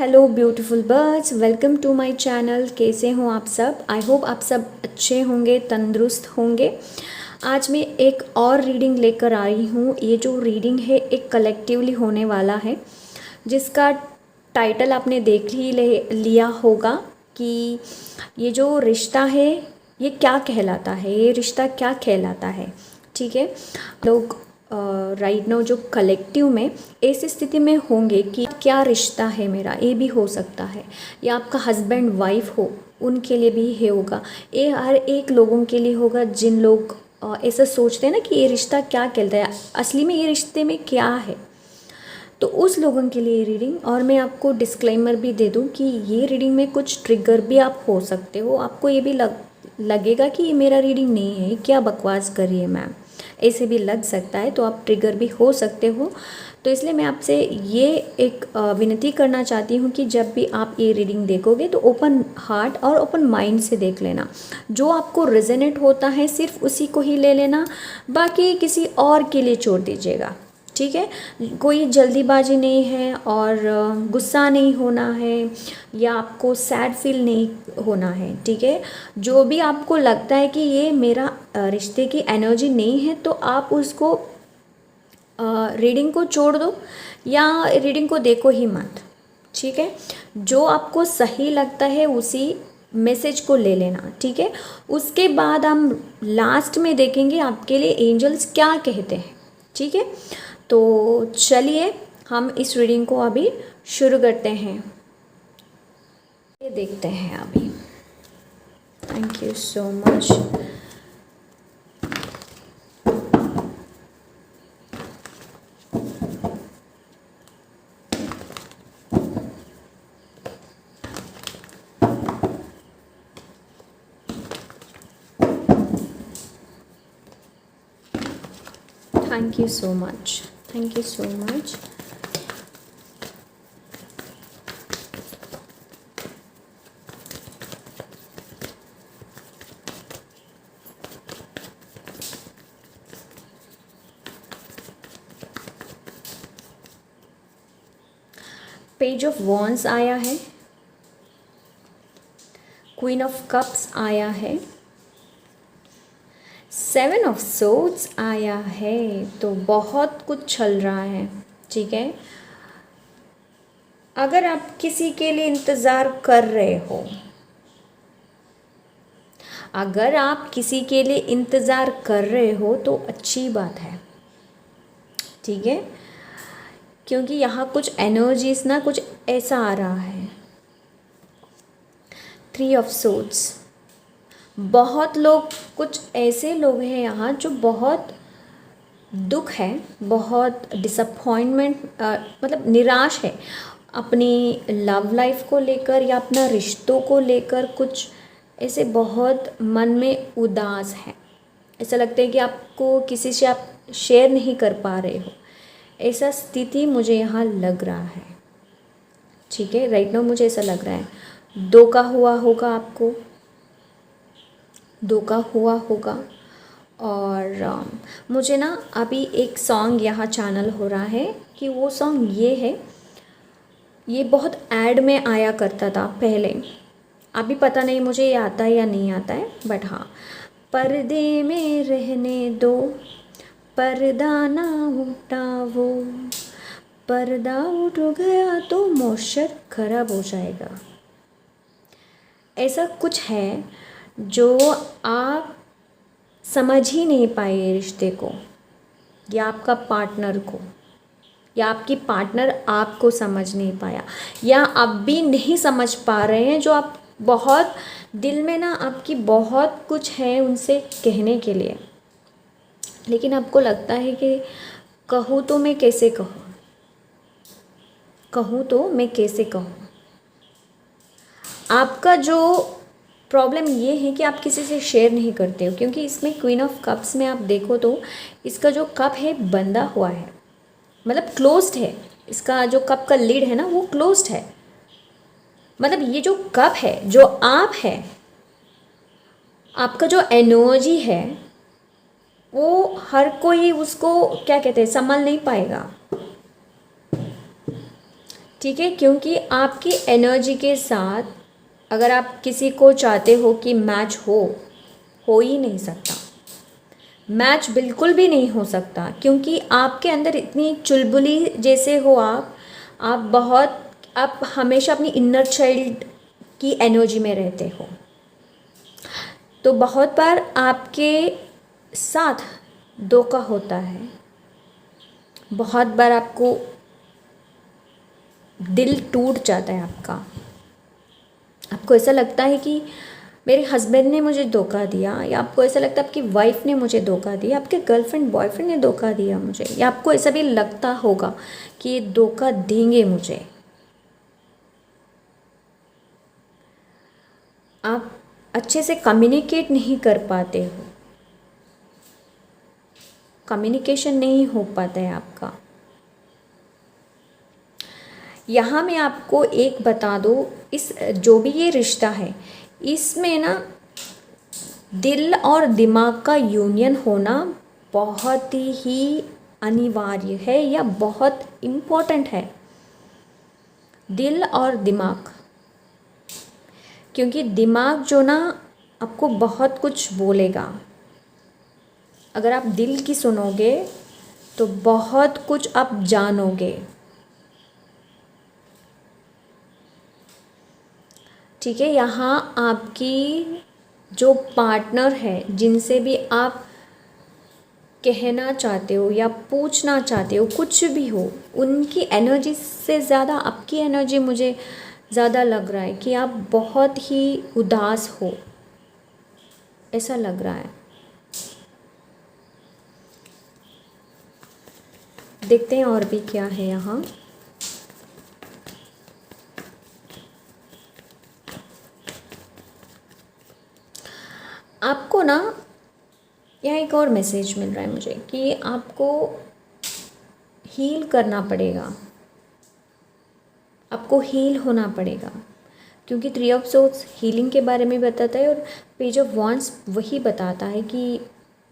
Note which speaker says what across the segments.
Speaker 1: Hello beautiful birds, welcome to my channel. कैसे हो आप सब? आई होप आप सब अच्छे होंगे, तंदुरुस्त होंगे। आज मैं एक और रीडिंग लेकर आई हूँ। ये जो रीडिंग है एक कलेक्टिवली होने वाला है, जिसका टाइटल आपने देख ही लिया होगा कि ये जो रिश्ता है ये क्या कहलाता है, ये रिश्ता क्या कहलाता है। ठीक है, लोग राइट नाउ जो कलेक्टिव में ऐसी स्थिति में होंगे कि क्या रिश्ता है मेरा, ये भी हो सकता है, या आपका हस्बैंड वाइफ हो उनके लिए भी ये होगा। ये हर एक लोगों के लिए होगा जिन लोग ऐसा सोचते हैं ना कि ये रिश्ता क्या कहता है, असली में ये रिश्ते में क्या है। तो उस लोगों के लिए रीडिंग, और मैं आपको डिस्क्लेमर भी दे दूं कि ये रीडिंग में कुछ ट्रिगर भी आप हो सकते हो। आपको ये भी लगेगा कि ये मेरा रीडिंग नहीं है, क्या बकवास कर रही है मैम, ऐसे भी लग सकता है, तो आप ट्रिगर भी हो सकते हो। तो इसलिए मैं आपसे ये एक विनती करना चाहती हूँ कि जब भी आप ये रीडिंग देखोगे तो ओपन हार्ट और ओपन माइंड से देख लेना। जो आपको रेजोनेट होता है सिर्फ उसी को ही ले लेना, बाकी किसी और के लिए छोड़ दीजिएगा। ठीक है, कोई जल्दीबाजी नहीं है और गुस्सा नहीं होना है, या आपको सैड फील नहीं होना है। ठीक है, जो भी आपको लगता है कि ये मेरा रिश्ते की एनर्जी नहीं है, तो आप उसको रीडिंग को छोड़ दो या रीडिंग को देखो ही मत। ठीक है, जो आपको सही लगता है उसी मैसेज को ले लेना। ठीक है, उसके बाद हम लास्ट में देखेंगे आपके लिए एंजल्स क्या कहते हैं। ठीक है, तो चलिए हम इस रीडिंग को अभी शुरू करते हैं। ये देखते हैं अभी। Thank you so much. Thank you so much, thank you so much. Page of wands आया है, क्वीन ऑफ कप्स आया है, सेवन ऑफ सोर्ड्स आया है। तो बहुत कुछ चल रहा है। ठीक है, अगर आप किसी के लिए इंतज़ार कर रहे हो, अगर आप किसी के लिए इंतज़ार कर रहे हो तो अच्छी बात है। ठीक है, क्योंकि यहाँ कुछ एनर्जीज ना कुछ ऐसा आ रहा है। थ्री ऑफ सोर्ड्स, बहुत लोग, कुछ ऐसे लोग हैं यहाँ जो बहुत दुख है, बहुत डिसअपॉइंटमेंट, मतलब निराश है अपनी लव लाइफ को लेकर या अपना रिश्तों को लेकर। कुछ ऐसे बहुत मन में उदास है, ऐसा लगता है कि आपको किसी से आप शेयर नहीं कर पा रहे हो, ऐसा स्थिति मुझे यहाँ लग रहा है। ठीक है, राइट नाउ मुझे ऐसा लग रहा है। धोखा हुआ होगा, आपको धोखा हुआ होगा। और मुझे ना अभी एक सॉन्ग यहाँ चैनल हो रहा है कि वो सॉन्ग ये है, ये बहुत ऐड में आया करता था पहले, अभी पता नहीं मुझे ये आता है या नहीं आता है, बट हाँ, पर्दे में रहने दो, पर्दा ना उठाओ, पर्दा उठ गया तो मॉइस्चर खराब हो जाएगा। ऐसा कुछ है जो आप समझ ही नहीं पाए रिश्ते को, या आपका पार्टनर को, या आपकी पार्टनर आपको समझ नहीं पाया, या आप भी नहीं समझ पा रहे हैं। जो आप बहुत दिल में ना आपकी बहुत कुछ है उनसे कहने के लिए, लेकिन आपको लगता है कि कहूँ तो मैं कैसे कहूँ, कहूँ तो मैं कैसे कहूँ। आपका जो प्रॉब्लम ये है कि आप किसी से शेयर नहीं करते हो, क्योंकि इसमें क्वीन ऑफ कप्स में आप देखो तो इसका जो कप है बंधा हुआ है, मतलब क्लोज्ड है। इसका जो कप का लिड है ना वो क्लोज्ड है। मतलब ये जो कप है, जो आप है, आपका जो एनर्जी है, वो हर कोई उसको क्या कहते हैं, संभाल नहीं पाएगा। ठीक है, क्योंकि आपकी एनर्जी के साथ अगर आप किसी को चाहते हो कि मैच हो ही नहीं सकता, मैच बिल्कुल भी नहीं हो सकता, क्योंकि आपके अंदर इतनी चुलबुली जैसे हो आप हमेशा अपनी इनर चाइल्ड की एनर्जी में रहते हो। तो बहुत बार आपके साथ धोखा होता है, बहुत बार आपको दिल टूट जाता है आपको ऐसा लगता है कि मेरे हस्बैंड ने मुझे धोखा दिया, या आपको ऐसा लगता है आपकी वाइफ ने मुझे धोखा दिया, आपके गर्लफ्रेंड बॉयफ्रेंड ने धोखा दिया मुझे, या आपको ऐसा भी लगता होगा कि ये धोखा देंगे मुझे। आप अच्छे से कम्युनिकेट नहीं कर पाते हो, कम्युनिकेशन नहीं हो पाता है आपका। यहाँ मैं आपको एक बता दूँ, इस जो भी ये रिश्ता है इसमें ना दिल और दिमाग का यूनियन होना बहुत ही अनिवार्य है या बहुत इम्पोर्टेंट है, दिल और दिमाग। क्योंकि दिमाग जो ना आपको बहुत कुछ बोलेगा, अगर आप दिल की सुनोगे तो बहुत कुछ आप जानोगे। ठीक है, यहाँ आपकी जो पार्टनर है, जिनसे भी आप कहना चाहते हो या पूछना चाहते हो, कुछ भी हो, उनकी एनर्जी से ज़्यादा आपकी एनर्जी मुझे ज़्यादा लग रहा है कि आप बहुत ही उदास हो, ऐसा लग रहा है। देखते हैं और भी क्या है यहाँ। आपको ना यहाँ एक और मैसेज मिल रहा है मुझे कि आपको हील करना पड़ेगा, आपको हील होना पड़ेगा, क्योंकि 3 ऑफ सोर्ड्स हीलिंग के बारे में बताता है और पेज ऑफ वॉन्ड्स वही बताता है कि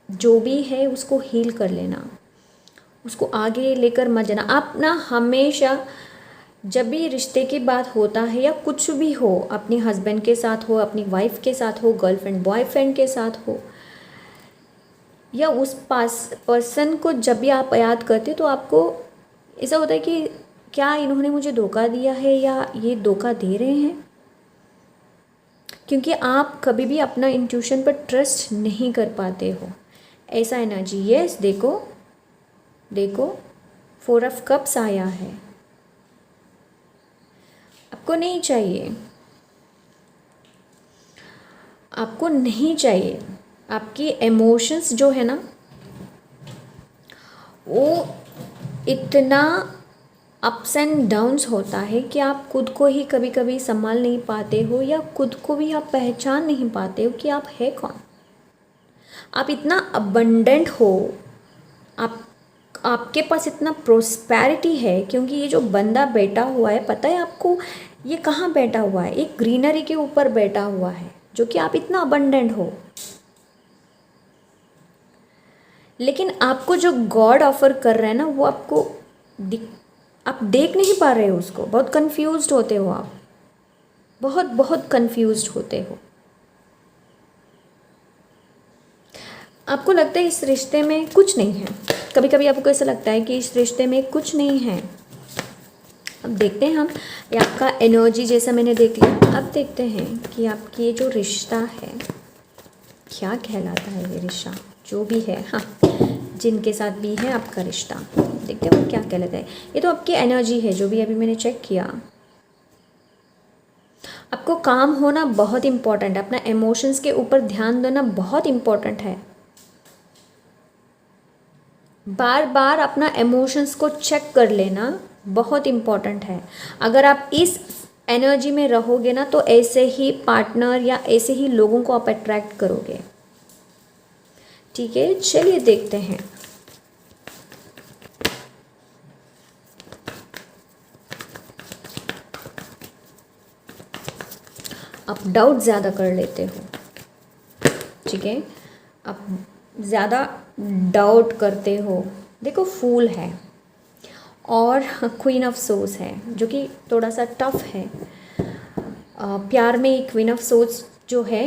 Speaker 1: जो भी है उसको हील कर लेना, उसको आगे लेकर मत जाना। आप ना हमेशा जब भी रिश्ते की बात होता है या कुछ भी हो, अपने हस्बैंड के साथ हो, अपनी वाइफ के साथ हो, गर्लफ्रेंड बॉयफ्रेंड के साथ हो, या उस पर्सन को जब भी आप याद करते तो आपको ऐसा होता है कि क्या इन्होंने मुझे धोखा दिया है या ये धोखा दे रहे हैं, क्योंकि आप कभी भी अपना इंट्यूशन पर ट्रस्ट नहीं कर पाते हो। ऐसा एनर्जी, यस देखो देखो 4 ऑफ कप्स आया है। आपको नहीं चाहिए, आपको नहीं चाहिए। आपकी इमोशंस जो है ना वो इतना अप्स एंड डाउन्स होता है कि आप खुद को ही कभी कभी संभाल नहीं पाते हो, या खुद को भी आप पहचान नहीं पाते हो कि आप है कौन। आप इतना अबंडेंट हो, आपके पास इतना प्रोस्पेरिटी है, क्योंकि ये जो बंदा बैठा हुआ है, पता है आपको ये कहाँ बैठा हुआ है? एक ग्रीनरी के ऊपर बैठा हुआ है, जो कि आप इतना अबंडेंट हो। लेकिन आपको जो गॉड ऑफर कर रहा है ना, वो आपको आप देख नहीं पा रहे हो उसको। बहुत कंफ्यूज्ड होते हो आप, बहुत बहुत कंफ्यूज्ड होते हो। आपको लगता है इस रिश्ते में कुछ नहीं है, कभी कभी आपको ऐसा लगता है कि इस रिश्ते में कुछ नहीं है। अब देखते हैं हम, ये आपका एनर्जी जैसा मैंने देख लिया। अब देखते हैं कि आपकी ये जो रिश्ता है क्या कहलाता है। ये रिश्ता जो भी है, हाँ, जिनके साथ भी है आपका रिश्ता, देखते हैं वो क्या कहलाता है। ये तो आपकी एनर्जी है, जो भी अभी मैंने चेक किया। आपको काम होना बहुत इम्पोर्टेंट है, अपना इमोशंस के ऊपर ध्यान देना बहुत इम्पोर्टेंट है। बार बार अपना इमोशंस को चेक कर लेना बहुत इम्पोर्टेंट है। अगर आप इस एनर्जी में रहोगे ना, तो ऐसे ही पार्टनर या ऐसे ही लोगों को आप अट्रैक्ट करोगे। ठीक है, चलिए देखते हैं। आप डाउट ज़्यादा कर लेते हो, ठीक है, आप ज़्यादा डाउट करते हो। देखो फूल है, और क्वीन ऑफ सोर्स है जो कि थोड़ा सा टफ है। प्यार में क्वीन ऑफ सोर्स जो है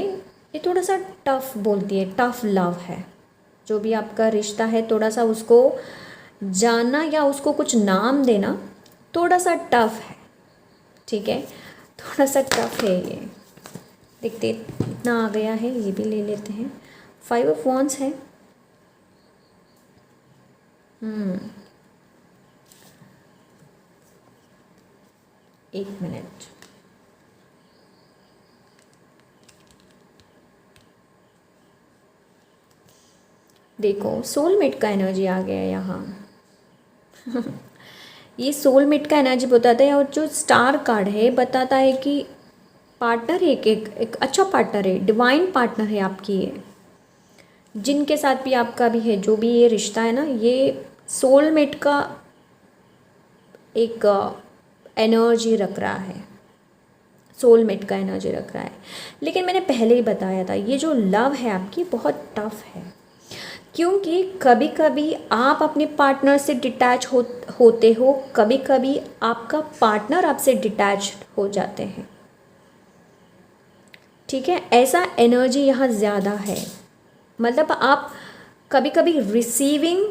Speaker 1: ये थोड़ा सा टफ बोलती है, टफ लव है। जो भी आपका रिश्ता है थोड़ा सा उसको जानना या उसको कुछ नाम देना थोड़ा सा टफ है, ठीक है, थोड़ा सा टफ है ये। देखते इतना आ गया है, ये भी ले लेते हैं। 5 ऑफ वॉन्ड्स है। एक मिनट, देखो सोलमेट का एनर्जी आ गया यहाँ। ये सोलमेट का एनर्जी बताता है, और जो स्टार कार्ड है बताता है कि पार्टनर एक अच्छा पार्टनर है, डिवाइन पार्टनर है आपकी ये, जिनके साथ भी आपका भी है, जो भी ये रिश्ता है ना, ये सोलमेट का एक एनर्जी रख रहा है, सोलमेट का एनर्जी रख रहा है। लेकिन मैंने पहले ही बताया था ये जो लव है आपकी बहुत टफ है, क्योंकि कभी कभी आप अपने पार्टनर से डिटैच होते हो, कभी कभी आपका पार्टनर आपसे डिटैच हो जाते हैं, ठीक है। ऐसा एनर्जी यहाँ ज़्यादा है, मतलब आप कभी कभी रिसीविंग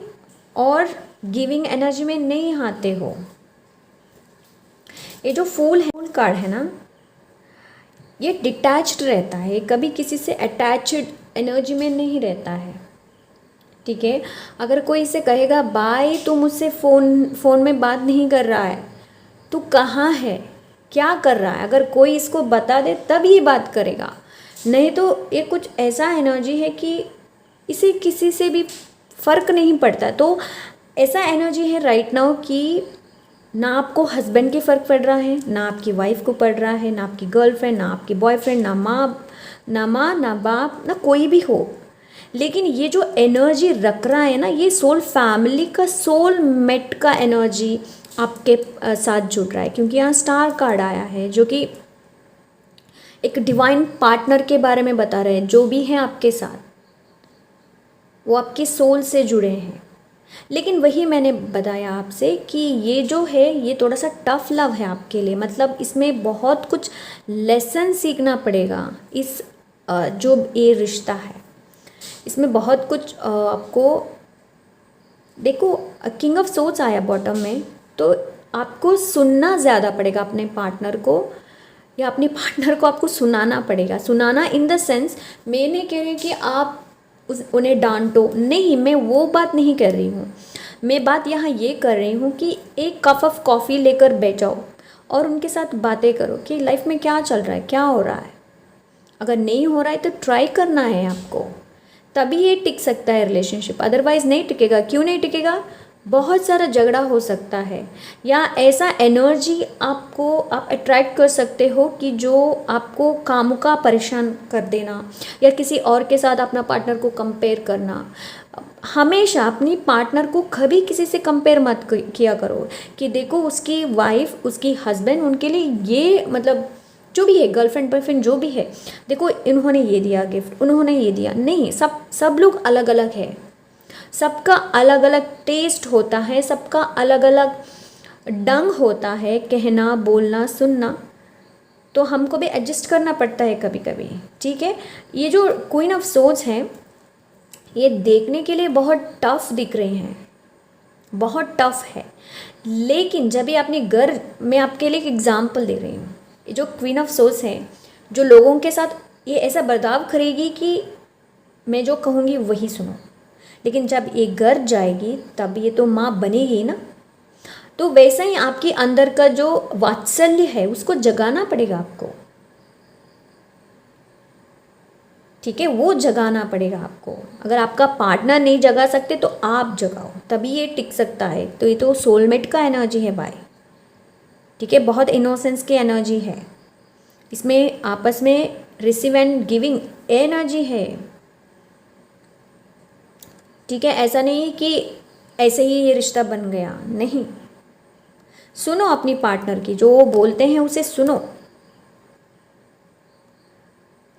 Speaker 1: और गिविंग एनर्जी में नहीं आते हो। ये जो फूल है, फूल कार्ड है ना, ये डिटैच्ड रहता है, कभी किसी से अटैच्ड एनर्जी में नहीं रहता है, ठीक है। अगर कोई इसे कहेगा बाय तू मुझसे फ़ोन में बात नहीं कर रहा है, तू कहाँ है, क्या कर रहा है, अगर कोई इसको बता दे तब ये बात करेगा, नहीं तो ये कुछ ऐसा एनर्जी है कि इसे किसी से भी फ़र्क नहीं पड़ता। तो ऐसा एनर्जी है राइट नाउ कि ना आपको हस्बैंड के फ़र्क पड़ रहा है, ना आपकी वाइफ को पड़ रहा है, ना आपकी गर्लफ्रेंड, ना आपकी बॉयफ्रेंड, ना माँ ना बाप, ना कोई भी हो। लेकिन ये जो एनर्जी रख रहा है ना, ये सोल फैमिली का, सोल मेट का एनर्जी आपके साथ जुड़ रहा है, क्योंकि यहाँ स्टार कार्ड आया है जो कि एक डिवाइन पार्टनर के बारे में बता रहे हैं। जो भी हैं आपके साथ वो आपके सोल से जुड़े हैं। लेकिन वही मैंने बताया आपसे कि ये जो है ये थोड़ा सा टफ लव है आपके लिए, मतलब इसमें बहुत कुछ लेसन सीखना पड़ेगा। इस जो ये रिश्ता है इसमें बहुत कुछ आपको, देखो किंग ऑफ सोर्ड्स आया बॉटम में, तो आपको सुनना ज़्यादा पड़ेगा अपने पार्टनर को, या अपने पार्टनर को आपको सुनाना पड़ेगा। सुनाना इन द सेंस, मैं नहीं कह रही कि आप उन्हें डांटो, नहीं, मैं वो बात नहीं कर रही हूँ। मैं बात यहाँ ये कर रही हूँ कि एक कप ऑफ कॉफ़ी लेकर बैठ जाओ और उनके साथ बातें करो कि लाइफ में क्या चल रहा है, क्या हो रहा है। अगर नहीं हो रहा है तो ट्राई करना है आपको, तभी ये टिक सकता है रिलेशनशिप, अदरवाइज़ नहीं टिकेगा। क्यों नहीं टिकेगा? बहुत सारा झगड़ा हो सकता है, या ऐसा एनर्जी आपको आप अट्रैक्ट कर सकते हो कि जो आपको कामुका परेशान कर देना, या किसी और के साथ अपना पार्टनर को कंपेयर करना। हमेशा अपनी पार्टनर को कभी किसी से कंपेयर मत किया करो कि देखो उसकी वाइफ, उसकी हस्बैंड, उनके लिए ये, मतलब जो भी है, गर्लफ्रेंड बॉयफ्रेंड जो भी है, देखो इन्होंने ये दिया गिफ्ट, उन्होंने ये दिया, नहीं, सब लोग अलग अलग है, सबका अलग अलग टेस्ट होता है, सबका अलग अलग ढंग होता है कहना, बोलना, सुनना, तो हमको भी एडजस्ट करना पड़ता है कभी कभी, ठीक है। ये जो क्वीन ऑफ सोर्ड्स हैं ये देखने के लिए बहुत टफ दिख रहे हैं, बहुत टफ है, लेकिन जब ये अपने घर, मैं आपके लिए एक एग्जाम्पल दे रही हूँ, ये जो क्वीन ऑफ सोर्ड्स है जो लोगों के साथ ये ऐसा बर्ताव करेगी कि मैं जो कहूँगी वही सुनो, लेकिन जब ये घर जाएगी तब ये तो माँ बनेगी ना। तो वैसा ही आपके अंदर का जो वात्सल्य है उसको जगाना पड़ेगा आपको, ठीक है, वो जगाना पड़ेगा आपको। अगर आपका पार्टनर नहीं जगा सकते तो आप जगाओ, तभी ये टिक सकता है। तो ये तो सोलमेट का एनर्जी है भाई, ठीक है, बहुत इनोसेंस की एनर्जी है, इसमें आपस में रिसीव एंड गिविंग एनर्जी है, ठीक है। ऐसा नहीं कि ऐसे ही ये रिश्ता बन गया, नहीं। सुनो अपनी पार्टनर की, जो वो बोलते हैं उसे सुनो,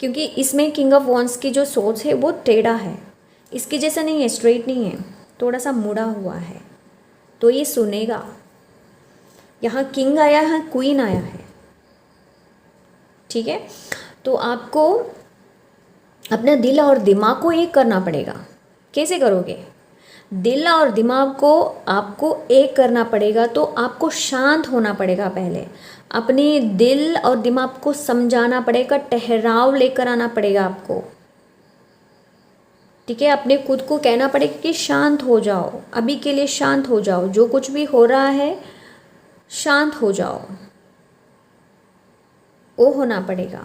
Speaker 1: क्योंकि इसमें किंग ऑफ वॉन्ड्स की जो सोच है वो टेढ़ा है, इसके जैसा नहीं है, स्ट्रेट नहीं है, थोड़ा सा मुड़ा हुआ है, तो ये सुनेगा, यहाँ किंग आया है, क्वीन आया है, ठीक है। तो आपको अपना दिल और दिमाग को एक करना पड़ेगा। कैसे करोगे? दिल और दिमाग को आपको एक करना पड़ेगा, तो आपको शांत होना पड़ेगा पहले। अपने दिल और दिमाग को समझाना पड़ेगा, ठहराव लेकर आना पड़ेगा आपको, ठीक है। अपने खुद को कहना पड़ेगा कि शांत हो जाओ, अभी के लिए शांत हो जाओ, जो कुछ भी हो रहा है शांत हो जाओ, वो होना पड़ेगा।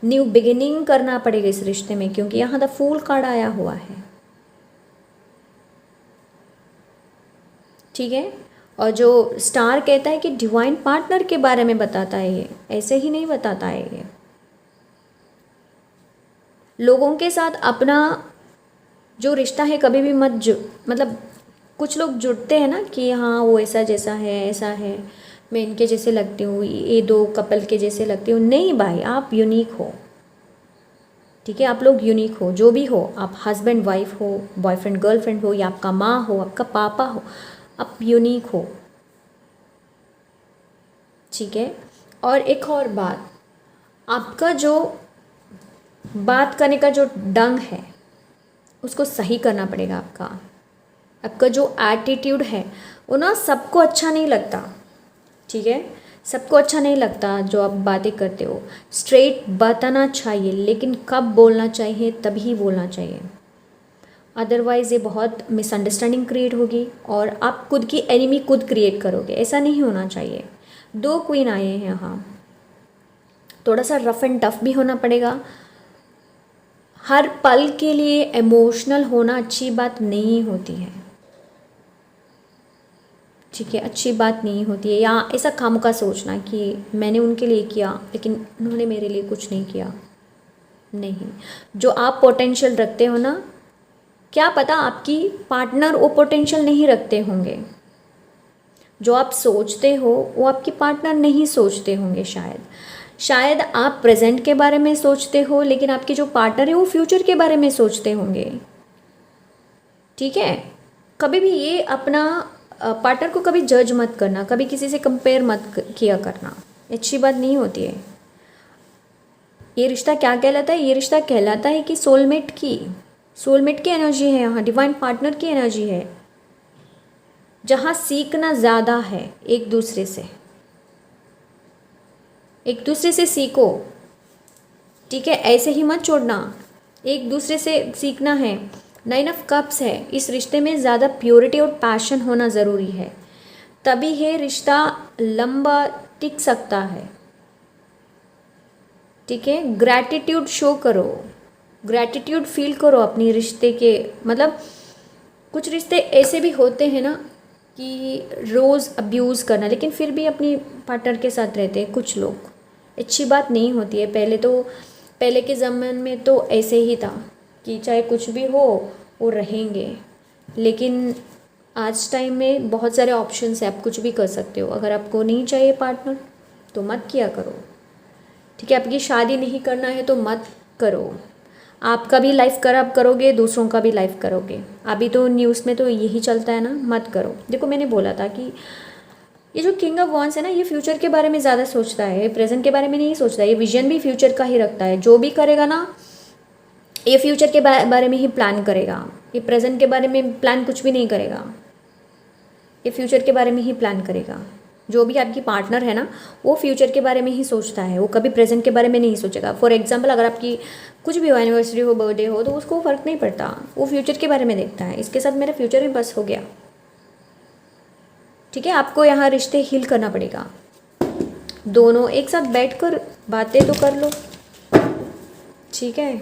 Speaker 1: न्यू बिगिनिंग करना पड़ेगा इस रिश्ते में, क्योंकि यहाँ द फूल कार्ड आया हुआ है, ठीक है। और जो स्टार कहता है कि डिवाइन पार्टनर के बारे में बताता है, ये ऐसे ही नहीं बताता है। ये लोगों के साथ अपना जो रिश्ता है कभी भी मत मतलब कुछ लोग जुड़ते हैं ना कि हाँ वो ऐसा जैसा है, ऐसा है, मैं इनके जैसे लगती हूँ, ये दो कपल के जैसे लगती हूँ। नहीं भाई, आप यूनिक हो, ठीक है। आप लोग यूनिक हो, जो भी हो, आप हस्बैंड वाइफ हो, बॉयफ्रेंड गर्लफ्रेंड हो, या आपका माँ हो, आपका पापा हो, आप यूनिक हो, ठीक है। और एक और बात, आपका जो बात करने का जो ढंग है उसको सही करना पड़ेगा। आपका जो एटीट्यूड है वो ना सबको अच्छा नहीं लगता, ठीक है। सबको अच्छा नहीं लगता जो आप बातें करते हो। स्ट्रेट बताना चाहिए, लेकिन कब बोलना चाहिए तभी बोलना चाहिए, अदरवाइज़ ये बहुत मिसअंडरस्टैंडिंग क्रिएट होगी और आप खुद की एनिमी खुद क्रिएट करोगे। ऐसा नहीं होना चाहिए। दो क्वीन आए हैं यहाँ, थोड़ा सा रफ एंड टफ भी होना पड़ेगा। हर पल के लिए इमोशनल होना अच्छी बात नहीं होती है, ठीक है। अच्छी बात नहीं होती है, या ऐसा खामखा सोचना कि मैंने उनके लिए किया लेकिन उन्होंने मेरे लिए कुछ नहीं किया। नहीं, जो आप पोटेंशियल रखते हो ना, क्या पता आपकी पार्टनर वो पोटेंशियल नहीं रखते होंगे। जो आप सोचते हो वो आपके पार्टनर नहीं सोचते होंगे। शायद आप प्रेजेंट के बारे में सोचते हो, लेकिन आपके जो पार्टनर है वो फ्यूचर के बारे में सोचते होंगे, ठीक है। कभी भी ये अपना पार्टनर को कभी जज मत करना, कभी किसी से कंपेयर मत किया करना, अच्छी बात नहीं होती है। ये रिश्ता क्या कहलाता है? ये रिश्ता कहलाता है कि सोलमेट की एनर्जी है, यहाँ डिवाइन पार्टनर की एनर्जी है, जहाँ सीखना ज़्यादा है। एक दूसरे से सीखो, ठीक है। ऐसे ही मत छोड़ना, एक दूसरे से सीखना है। 9 ऑफ कप्स है, इस रिश्ते में ज़्यादा प्योरिटी और पैशन होना ज़रूरी है, तभी है रिश्ता लंबा टिक सकता है, ठीक है। ग्रैटिट्यूड शो करो, ग्रैटिट्यूड फील करो अपनी रिश्ते के। मतलब कुछ रिश्ते ऐसे भी होते हैं ना कि रोज़ अब्यूज़ करना, लेकिन फिर भी अपनी पार्टनर के साथ रहते हैं कुछ लोग। अच्छी बात नहीं होती है। पहले के ज़माने में तो ऐसे ही था कि चाहे कुछ भी हो वो रहेंगे, लेकिन आज टाइम में बहुत सारे ऑप्शंस हैं, आप कुछ भी कर सकते हो। अगर आपको नहीं चाहिए पार्टनर तो मत किया करो, ठीक है। आपकी शादी नहीं करना है तो मत करो। आपका भी लाइफ खराब करोगे, दूसरों का भी लाइफ करोगे। अभी तो न्यूज़ में तो यही चलता है ना, मत करो। देखो, मैंने बोला था कि ये जो किंग ऑफ वॉन्ड्स है ना, ये फ्यूचर के बारे में ज़्यादा सोचता है, प्रेजेंट के बारे में नहीं सोचता। ये विजन भी फ्यूचर का ही रखता है। जो भी करेगा ना, ये फ्यूचर के बारे में ही प्लान करेगा। ये प्रेजेंट के बारे में प्लान कुछ भी नहीं करेगा, ये फ्यूचर के बारे में ही प्लान करेगा। जो भी आपकी पार्टनर है ना, वो फ्यूचर के बारे में ही सोचता है, वो कभी प्रेजेंट के बारे में नहीं सोचेगा। फॉर एग्जांपल, अगर आपकी कुछ भी हो, एनिवर्सरी हो, बर्थडे हो, तो उसको फ़र्क नहीं पड़ता, वो फ्यूचर के बारे में देखता है। इसके साथ मेरा फ्यूचर में बस हो गया, ठीक है। आपको यहाँ रिश्ते हील करना पड़ेगा। दोनों एक साथ बैठकर बातें तो कर लो, ठीक है।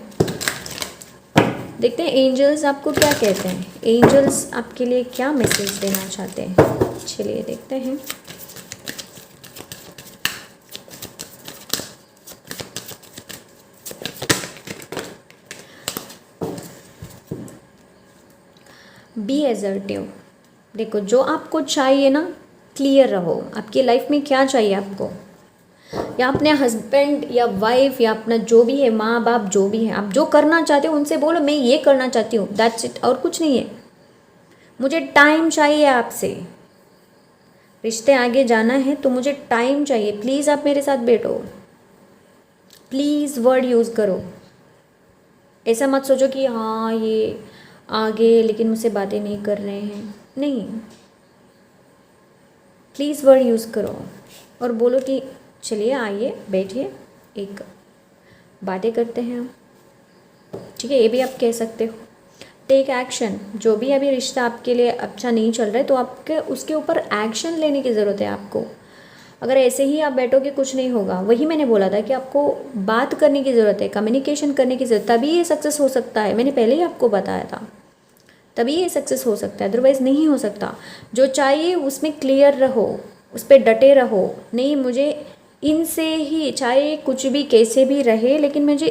Speaker 1: देखते हैं एंजल्स आपको क्या कहते हैं, एंजल्स आपके लिए क्या मैसेज देना चाहते हैं। चलिए देखते हैं। Be assertive. देखो, जो आपको चाहिए ना, क्लियर रहो। आपकी लाइफ में क्या चाहिए आपको, या अपने हस्बैंड या वाइफ या अपना जो भी है, माँ बाप जो भी है, आप जो करना चाहते हो उनसे बोलो मैं ये करना चाहती हूँ, दैट्स इट, और कुछ नहीं है। मुझे टाइम चाहिए आपसे, रिश्ते आगे जाना है तो मुझे टाइम चाहिए, प्लीज़ आप मेरे साथ बैठो, प्लीज़ वर्ड यूज़ करो। ऐसा मत सोचो कि हाँ ये आगे लेकिन मुझसे बातें नहीं कर रहे हैं, नहीं, प्लीज़ वर्ड यूज़ करो और बोलो कि चलिए आइए बैठिए, एक बातें करते हैं हम, ठीक है। ये भी आप कह सकते हो। टेक एक्शन, जो भी अभी रिश्ता आपके लिए अच्छा नहीं चल रहा है तो आपके उसके ऊपर एक्शन लेने की ज़रूरत है आपको। अगर ऐसे ही आप बैठोगे कुछ नहीं होगा। वही मैंने बोला था कि आपको बात करने की ज़रूरत है, कम्युनिकेशन करने की ज़रूरत, तभी ये सक्सेस हो सकता है। मैंने पहले ही आपको बताया था, तभी ये सक्सेस हो सकता है, अदरवाइज़ नहीं हो सकता। जो चाहिए उसमें क्लियर रहो, उस पर डटे रहो। नहीं, मुझे इनसे ही, चाहे कुछ भी कैसे भी रहे, लेकिन मुझे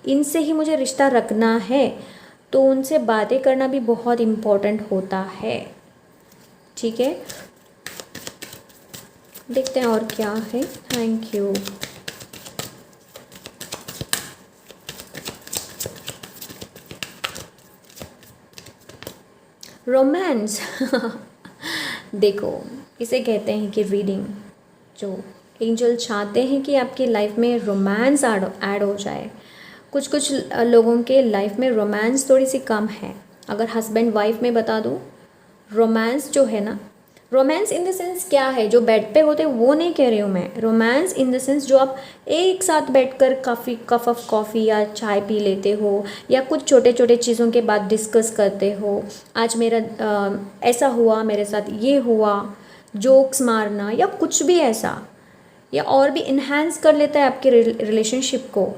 Speaker 1: इनसे ही मुझे रिश्ता रखना है, तो उनसे बातें करना भी बहुत इम्पोर्टेंट होता है, ठीक है। देखते हैं और क्या है। Thank you. रोमांस देखो, इसे कहते हैं कि रीडिंग, जो एंजल चाहते हैं कि आपकी लाइफ में रोमांस ऐड हो जाए। कुछ कुछ लोगों के लाइफ में रोमांस थोड़ी सी कम है। अगर हस्बैंड वाइफ में बता दूँ, रोमांस जो है ना, रोमांस इन द सेंस क्या है, जो बेड पे होते हैं वो नहीं कह रही हूँ मैं। रोमांस इन द सेंस जो आप एक साथ बैठकर काफ़ी कप ऑफ कॉफ़ी या चाय पी लेते हो, या कुछ छोटे छोटे चीज़ों के बाद डिस्कस करते हो। आज मेरा ऐसा हुआ, मेरे साथ ये हुआ, जोक्स मारना या कुछ भी ऐसा, या और भी इन्हांस कर लेता है आपके रिलेशनशिप को,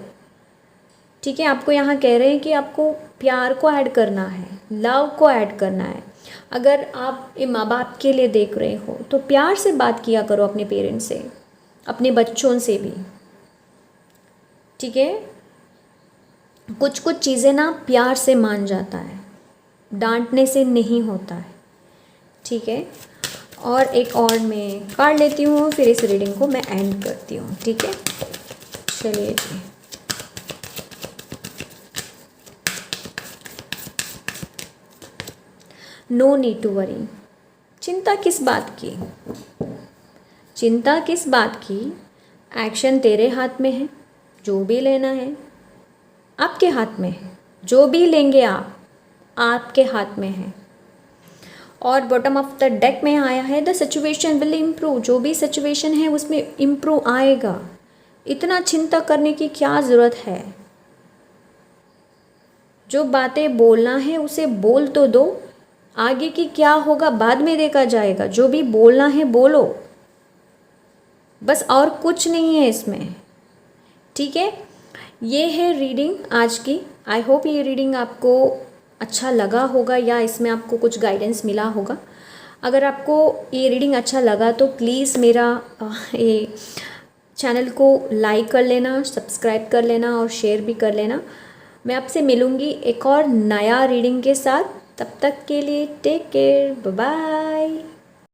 Speaker 1: ठीक है। आपको यहाँ कह रहे हैं कि आपको प्यार को ऐड करना है, लव को ऐड करना है। अगर आप माँ बाप के लिए देख रहे हो तो प्यार से बात किया करो अपने पेरेंट्स से, अपने बच्चों से भी, ठीक है। कुछ कुछ चीज़ें ना प्यार से मान जाता है, डांटने से नहीं होता है, ठीक है। और एक और मैं कार्ड लेती हूँ, फिर इस रीडिंग को मैं एंड करती हूँ, ठीक है। चलिए जी। नो नीड टू वरी, चिंता किस बात की, चिंता किस बात की। एक्शन तेरे हाथ में है, जो भी लेना है आपके हाथ में है, जो भी लेंगे आप आपके हाथ में है। और बॉटम ऑफ द डेक में आया है द सिचुएशन विल इम्प्रूव, जो भी सिचुएशन है उसमें इम्प्रूव आएगा। इतना चिंता करने की क्या ज़रूरत है। जो बातें बोलना है उसे बोल तो दो, आगे की क्या होगा बाद में देखा जाएगा। जो भी बोलना है बोलो, बस, और कुछ नहीं है इसमें, ठीक है। ये है रीडिंग आज की। आई होप ये रीडिंग आपको अच्छा लगा होगा, या इसमें आपको कुछ गाइडेंस मिला होगा। अगर आपको ये रीडिंग अच्छा लगा तो प्लीज़ मेरा ये चैनल को लाइक कर लेना, सब्सक्राइब कर लेना और शेयर भी कर लेना। मैं आपसे मिलूँगी एक और नया रीडिंग के साथ। तब तक के लिए टेक केयर, बाय बाय।